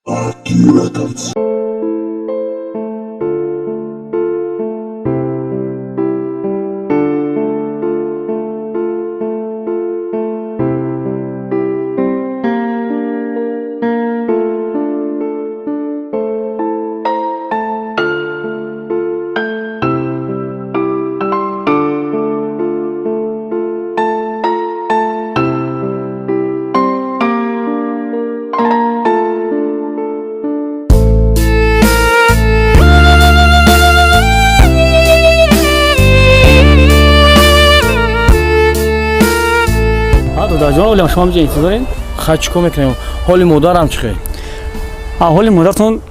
Argue Records. داداجان ولیم شما میگه انتظارین خواهد چیکار میکنیم؟ حالی مادرم چی خیلی؟ حال مادرتون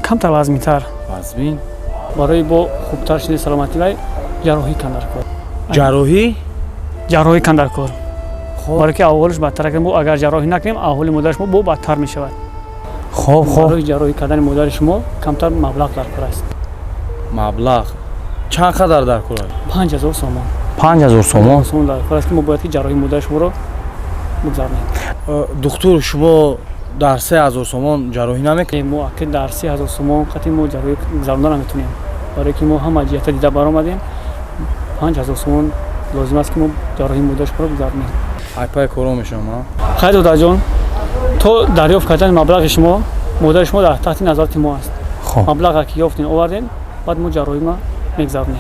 کمتر وزن‌تر وزبین؟ برای با خوبتر شدن سلامتی وای جراحی کندر کار. جراحی؟ جراحی کندر کار. خب برای که اولش بدتر کنیم اگر جراحی نکنیم احوال مادر شما با بدتر میشود. خب برای جراحی کردن مادر شما کمتر مبلغ در کار است. مبلغ چند قدر در کار؟ 5000 سومان. 5000 سومان؟ سومان در کار است که ما باید که جراحی مادر شما رو بگذاریم. دکتر شما در 3000 سومان جراحی نمیکنید؟ ما که در 3000 سومان قطعی ما جراحی گذراندن نمیتونیم. برای که ما هم جهت دیده برآمدیم 5000 سومان لازم است که ما جراحی مادر شما رو بگذاریم. ای پای کارو میشم ها؟ خیر داداجان تو دریافت کردن مبلغ شما مادر شما در تحت نظارت ما است. خب مبلغ که یافتین آوردین بعد ما جراحی ما میگذاریم.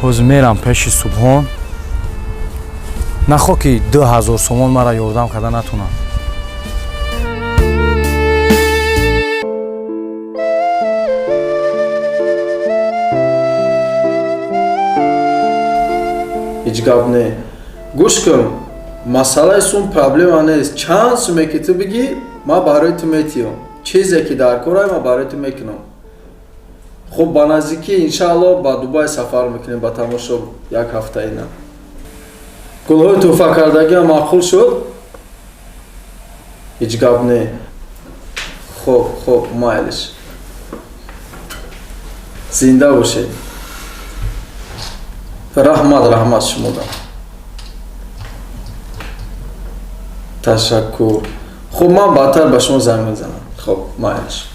حوز میرم پیش صبحان نخواه که 2000 سومان مرا یاردم کرده نتونم. هیچ گپ نه. گوش کن. مسئله سون پرابلم نیست. چند سومه که تو بگی ما برای تو میتیم. چیزی که در کارای ما برای تو میکنم. خب با نزدیکی انشاءالله با دبی سفر میکنیم با تماشا یک هفته اینا. گلهای توفیق کردگی هم معقول شد. هیچ گپ نه. خب مایلش. زنده باشید. رحمت شما دارم. تشکر. خب من بعدتر به شما زنگ میزنم. خب مایلش.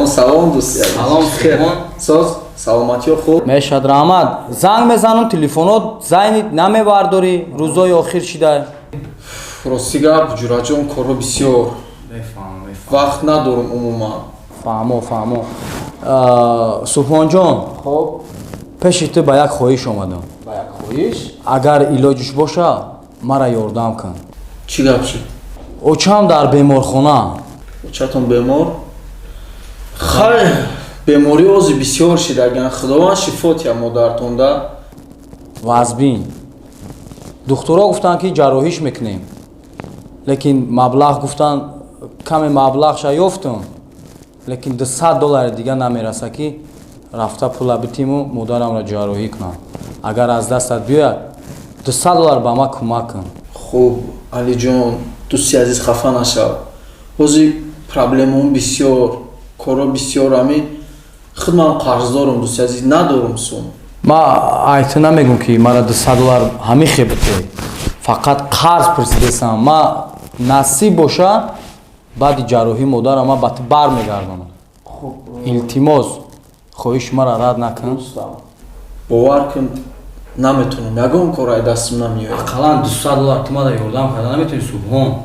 سلام دوستی. سلام خیرمان. سلامتی خوب. مشهد رحمت زنگ میزنم تلفنات زنگ نمیبرداری روزای آخر شده. راستی گپ جوراجان کارو بسیار. وقت ندارم عموما. فهمو. سبحان جان. خب پیش تو با یک خواهش آمدم. با یک خواهش؟ اگر علاجش باشه مرا یاردم کن. چی گپ شد؟ اوچم در بیمارخانه. اوچتون بیمار؟ خیر بیماری اوزی بسیار شده. خداوند شفات یا مادرتون ده. وزبین دکترها گفتن که جراحیش میکنیم لیکن مبلغ گفتن کمی مبلغش یافتم لیکن $200 دیگه نمیرسه که رفته پول بتیم و مادرم را جراحی کنم. اگر از دستت بیاید $200 به ما کمک کن. خوب علی جان دوستی عزیز خفه نشو. اوزی پرابلمون بسیار کارو بسیار همی خود من قرض دارم دوستی عزیز ندارم سوم. ما ایت نمیگم که مرا $200 همی خیبته فقط قرض پرسیدم. ما نصیب باشه بعد جراحی مادرم ما بر میگردم. التماس خواهش مرا رد نکن. باور کن نمیتونم یگان کارای دستم نمیاد. اقلا $200 که ما دا یاردم کرده نمیتونی سبحان.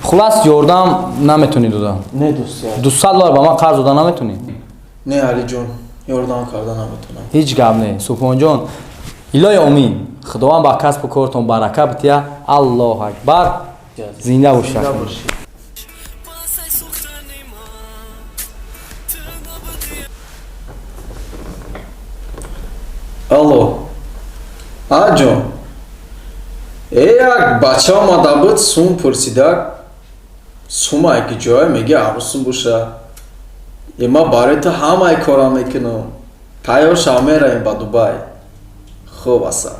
خلاص یاردم نمیتونی داده. نه دوستی $200 به ما قرض داده نمیتونی. نه علی جان یاردم کرده نمیتونم. هیچ گپ نه سبحان جان. الهی آمین. خداوند با کسب و کارتون برکت بده. الله اکبر. زنده باشید. الو آجون یک بچه آمده بود سوم پرسیده سوم های که جای میگه عروسم باشه اما برای تو همه کارا میکنم تایار شامه را این با دوبای خوب است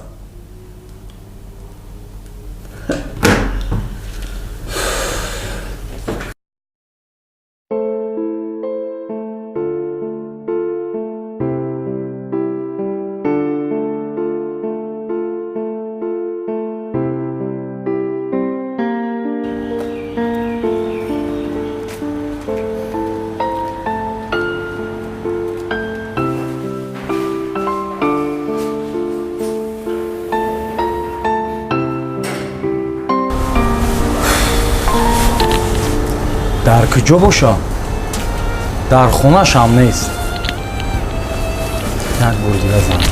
дар куҷо боша? Дар хонашам нест. Як бор дига занг.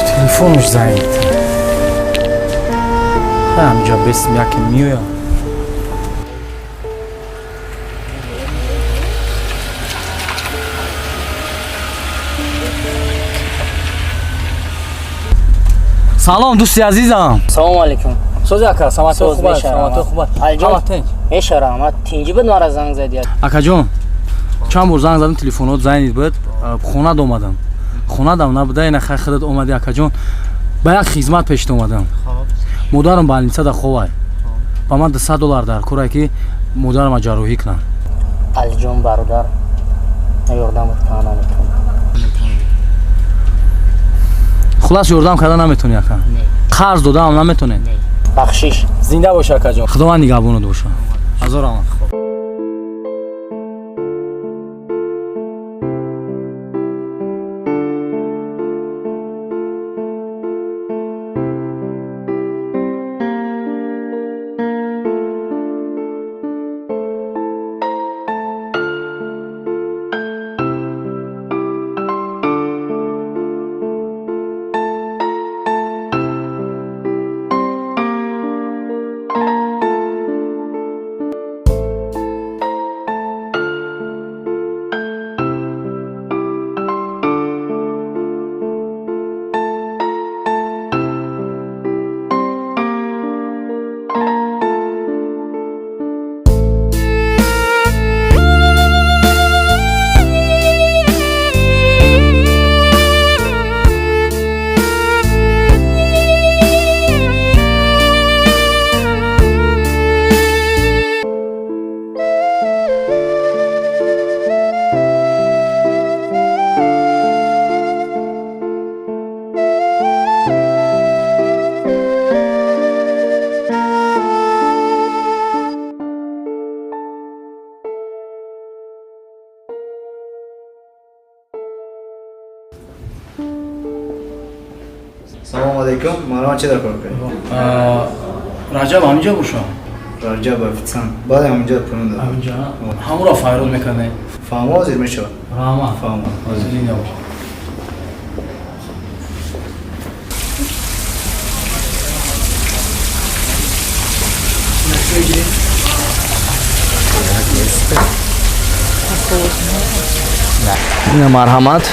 Телефонуш занг мезанад. ҳамҷа бесм яке миёя. салом дӯсти азизам. салому алейкум. Сози ака, самату хуб аст, самату хуб аст. Алиҷон, Ҳама тинч? мешарамад. Тинҷи буд мара занг задӣ. Акаҷон, чанд бор занг задам, телефонот зайнид буд. Хонад омадам. Хонадам набуда, ина хай худат омади акаҷон. Ба як хизмат пешт омадам. Модарам больницада ховай. Ба ман $200 дар корае ки модарама ҷарроҳӣ кунам. Алиҷон бародар, ёрдамот кана наметавонам. Хулас ёрдам карда наметавонӣ ака? Қарз додам наметавонед? Бахшиш. Зинда бош акаҷон. Худованд нигоҳбонот боша. Ҳазор омад. салому алейкум. Марҳамат чӣ дар кор кардем? Раҷаб ҳаминҷа боша? Раҷаб официант. Баъд ҳаминҷа пурун додам. Ҳаминҷа? Ҳамуро файрод мекардем. Фаҳмо ҳозир мешавад. Раҳмат. Фаҳмо. Зинда бош. ина марҳамат.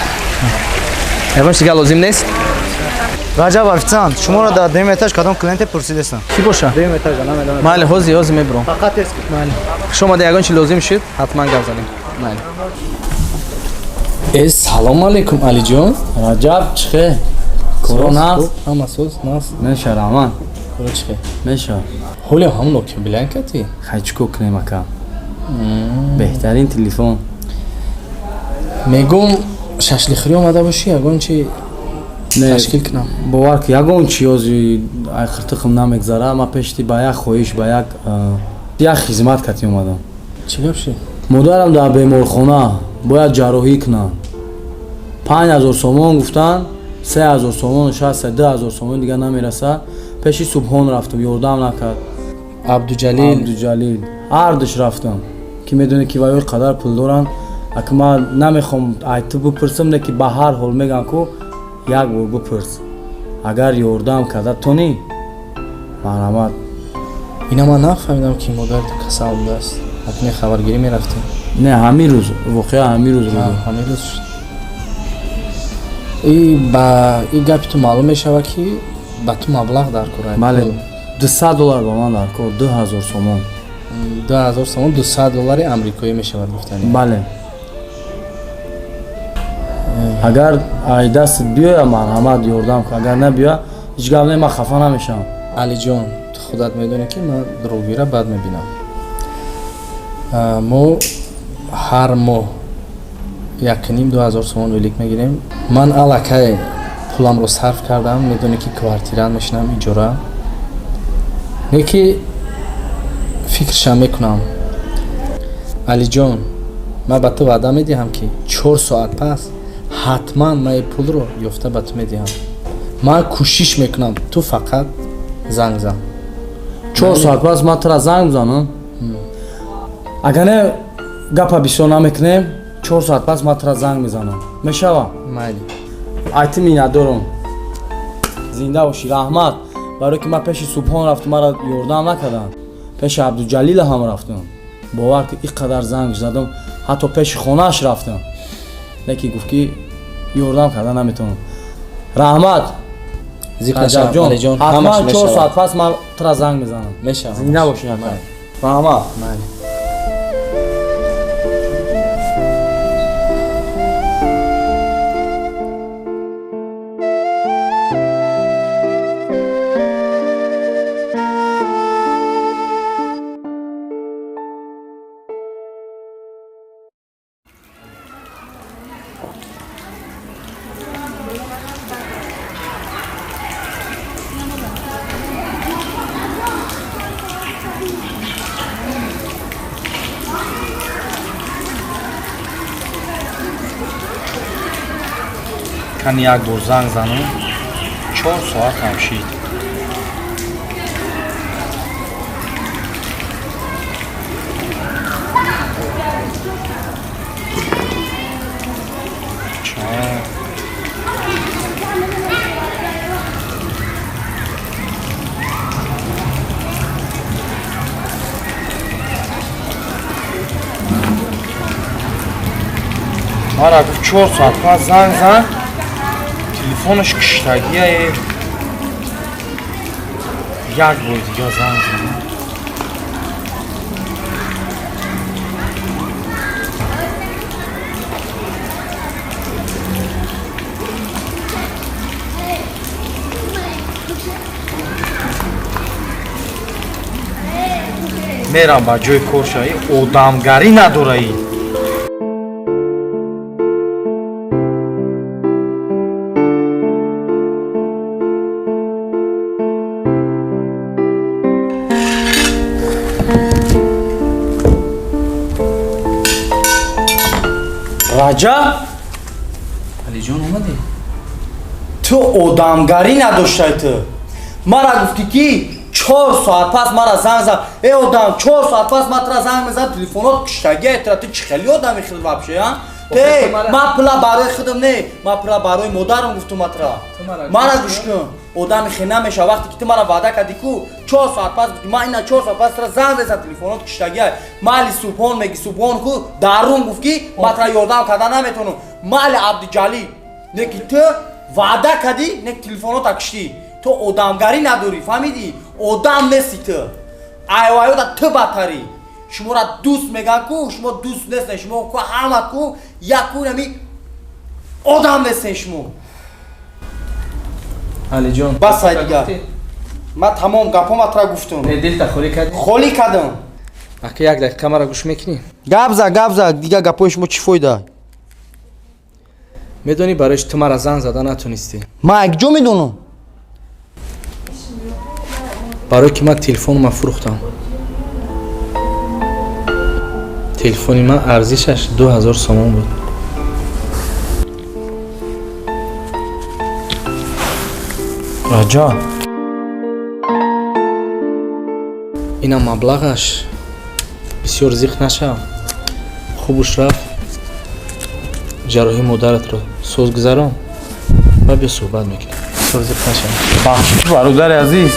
Эвон чига лозим нест? Раҷаб официант, шуморо дар дуюм этаж кадом клиенте пурсидестам? Ки боша? Дуюм этажа намедонам. Майли, ҳозир мебурам. Фақат тест ки. Майли. Шумо да ягон чи лозим шуд, ҳатман гап занем. Майли. Салому алейкум Алиҷон. Раҷаб чихе? Коро наст? Ҳама соз наст. Меша Раҳман. Коро чихе? Меша. Ҳоли ҳамон ки блянкати. Хай чӣ кор кунем ака? Беҳтарин телефон. Мегум шашлихӯрӣ омада бошӣ, ягон чи ташкил кунам. Бовар ки ягон чиёзи хиртиқм намегзара, ма пешти ба як хоҳиш, ба як хизмат кати омадам. Чӣ гап ши? Модарам дар беморхона бояд ҷарроҳӣ кунанд. 5000 сомон гуфтанд, 3000 сомон, 6-2000 сомон дига намераса. Пеши Субҳон рафтам, ёрдам накард. Абдуҷалил. Ҳар душ рафтам. Ки медоне ки ваёи қадар пул доранд, ака ман намехом ай ту бипурсам леки ба ҳар ҳол мегам ку як бор бипурс агар ёрдам карда тунӣ марҳамат. Ина ман нафаҳмидам ки модар каса будааст. Ҳатми хабаргирӣ мерафтем. Не ҳамин рӯз воқеа ҳамин рӯз буд. Ҳамин рӯз шуд. Ба ин гапи ту маълум мешавад ки ба ту маблағ дар кора. Бале $200 ба ман дар кор 2000 сомон. 2000 сомон $200 амрикоӣ мешавад гуфтани. Бале. Агар ай дастит биёя марҳамат ёрдам кун, агар набиёя ҳеҷ гап не, ман хафа намешавам. Алиҷон, ту худат медонӣ ки ман дурӯғгира бад мебинам. Мо ҳар моҳ 1,5-2,000 сомон ойлик мегирем. Ман аллакай пуламро сарф кардам, медонӣ ки квартира мешинам иҷора. Не ки фикршам мекунам. Алиҷон, ман ба ту ваъда медиҳам ки 4 соат пас ҳатман ман ин пулро ёфта ба ту медиҳам. Ман кӯшиш мекунам, ту фақат занг зан. 4 соат пас ман тура занг бизанам. Агар не гапа бисёр намекунем 4 соат пас ман тура занг мезанам. Мешава? Майли. Айти миннатдорам. Зинда бошӣ. Раҳмат. Барои ки ман пеши Субҳон рафтам, мара ёрдам накардам. Пеши Абдуҷалил ҳам рафтам. Бовар ки ин қадар занг задам, ҳатто пеши хонааш рафтам. Леки гуфт ки ёрдам карда наметавонам. Раҳмат. Зиқашаб Алиҷон, ҳамаш ҳатман 4 мешавад. соат пас ман тура занг мезанам. Мешавад. Зинда бошӣ. Раҳмат. Майли. Кани як бор занг занам 4 соат ҳам шид. Мара гуфт 4 соат пас занг зан. Телефонаш киштагие. Як бор дига занг занам. мерам ба ҷои коршавӣ одамгарӣ надораӣ. раҷаб, Алиҷон омадӣ? ту одамгарӣ надоштаи ту. мара гуфтӣ ки 4 соат пас мара занг зад. Эй одам, 4 соат пас ман тура занг мезанам, телефонот киштагия тура. Ту чӣ хеле одами хирд вообще, а? Эй, ман пула барои худам не, ман пула барои модарам гуфтум ман тура. Мара гӯш кун. Одами хе намеша вақте ки ту мара ваъда кардӣ ку 4 соат пас гуфтӣ, ман ина 4 соат пас тура занг мезанам, телефонот киштагия. Майли Субҳон меги Субҳон ку дарун гуфт ки ман тура ёрдам карда наметавонам. Майли Абдуҷалил, не ки ту ваъда кардӣ, не ки телефонота киштӣ. ту одамгарӣ надорӣ, фаҳмидӣ? Одам нести ту. Айваёда ту бадтарӣ. Шуморо дӯст мегӯянд ку, шумо дӯст нестен, шумо ку ҳама ку якунами одам нестен шумо. Алиҷон, басай дигар. Ман тамом гапома тура гуфтам. дилта холӣ кардӣ? Холӣ кардам. Ака як дақиқа мара гӯш мекунӣ? Гап зад, дигар гапои шумо чӣ фоида? Медонӣ барои ту мара занг зада натонистӣ? Ман якҷо медонам. барое ки ман телефонумро фурӯхтам. телефони ман арзишаш 2000 сомон буд. раҷаб, ина маблағаш бисёр зиқ нашав. хубуш рафт. ҷарроҳии модаратро соз гузарон ва бё суҳбат мекунем. бахш бародари азиз,